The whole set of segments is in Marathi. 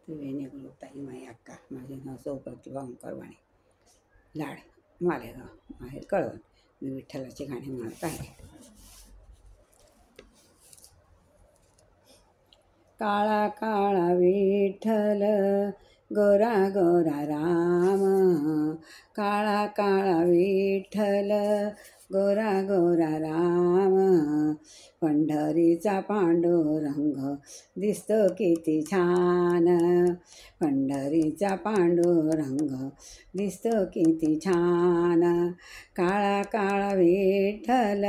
त्रिवेणी गुरुताई माई अक्का. माझे नाव सौ प्रतिभा ओंकार वाणी. लाड मालेगाव माहेर कळवण. मी विठ्ठलाची गाणी म्हणत आहे. काळा काळा विठ्ठल गोरा गोरा राम, काळा काळा विठ्ठल गोरा गोरा राम. पंढरीचा पांडुरंग दिसतो किती छान, पंढरीचा पांडुरंग दिसतो किती छान. काळा काळा विठ्ठल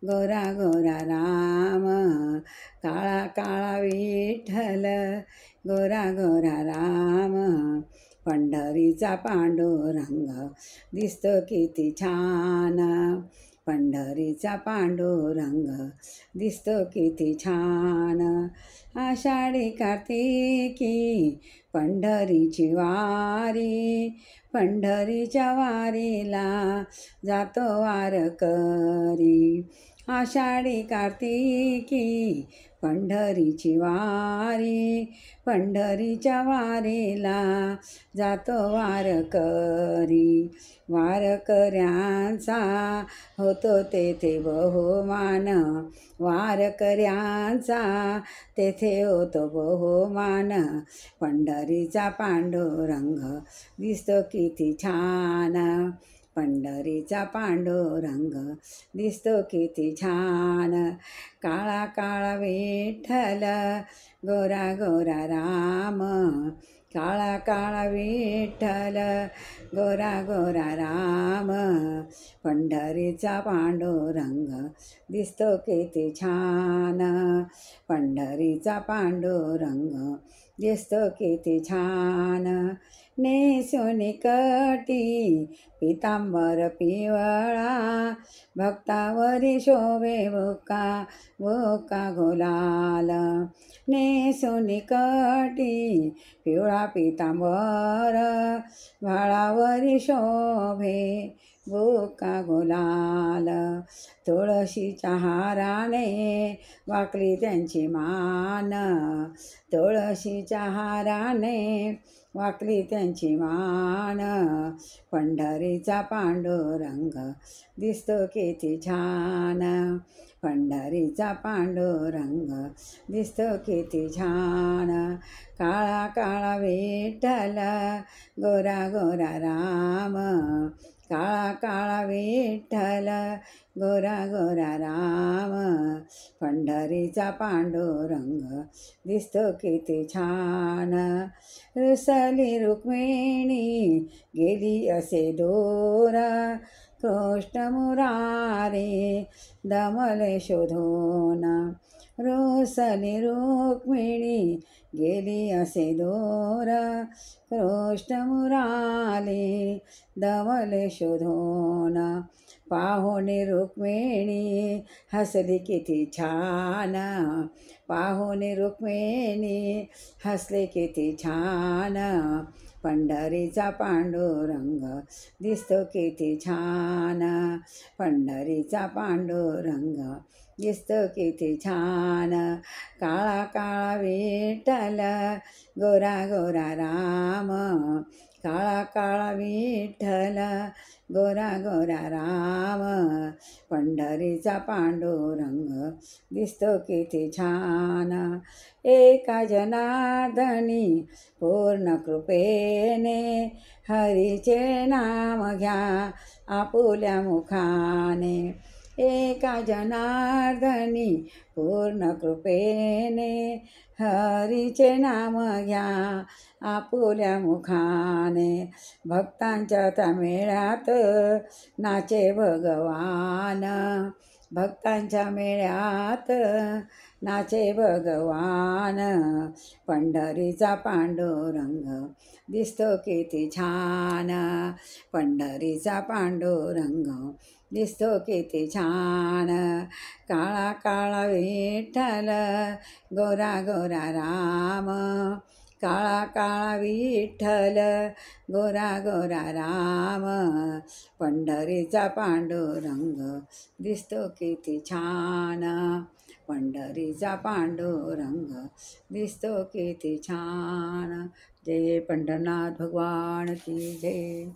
गोरा गोरा राम, काळा काळा विठ्ठल गोरा गोरा राम. पंढरीचा पांडुरंग दिसतो किती छान, पंढरीचा पांडुरंग दिसतो किती छान. आषाढी कार्तिकी पंढरीची वारी, पंढरीच्या वारीला जातो वारकरी. आषाढी कार्तिकी पंढरीची वारी, पंढरीच्या वारीला जातो वारकरी. वारकऱ्यांचा होतो तेथे बहुमान, वारकऱ्यांचा तेथे होतो बहुमान. पंढरीचा पांडुरंग दिसतो किती छान, पंढरीचा पांडुरंग दिसतो किती छान. काळा काळा विठ्ठल गोरा गोरा राम, काळा काळा विठ्ठल गोरा गोरा राम. पंढरीचा पांडुरंग दिसतो किती छान, पंढरीचा पांडुरंग दिसतो किती छान. नेसून कटी पितांबर पिवळा, भक्तावरी शोभे बुका बुका गुलाल. नेसून कटी पिवळा पितांबर, भाळावरी शोभे बुका गुलाल. तुळशीच्या हाराने वाकली त्यांची मान, तुळशीच्या हाराने वाकली त्यांची मान. पंढरीचा पांडुरंग दिसतो किती छान, पंढरीचा पांडुरंग दिसतो किती छान. काळा काळा विठ्ठल गोरा गोरा राम, काळा काळा विठ्ठल गोरा गोरा राम. पंढरीचा पांडुरंग दिसतो किती छान. रुसली रुक्मिणी गेली असे दूर, कृष्ण मुरारी दमले शोधून. रुसली रुक्मिणी गेली असे दूर, कृष्ण मुरारी दमले शोधून. पाहुणे रुक्मिणी हसली किती छान, पाहुणे रुक्मिणी हसले किती छान. पंढरीचा पांडुरंग दिसतो किती छान, पंढरीचा पांडुरंग दिसतो किती छान. काळा काळा विठ्ठल गोरा गोरा राम, काळा काळा विठ्ठल गोरा गोरा राम. पंढरीचा पांडुरंग दिसतो किती छान. एका जनार्दनी पूर्ण कृपेने, हरीचे नाम घ्या आपुल्या मुखाने. एका जनार्दनी पूर्ण कृपेने, हरीचे नाम घ्या आपुल्या मुखाने. भक्तांच्या त्या मेळ्यात नाचे भगवान, भक्तांच्या मेळ्यात नाचे भगवान. पंढरीचा पांडुरंग दिसतो किती छान, पंढरीचा पांडुरंग दिसतो किती छान. काळा काळा विठ्ठल गोरा गोरा राम, काळा काळा विठ्ठल गोरा गोरा राम. पंढरीचा पांडुरंग दिसतो किती छान, पंढरीचा पांडुरंग दिसतो किती छान. जय पंढरनाथ भगवान की जय.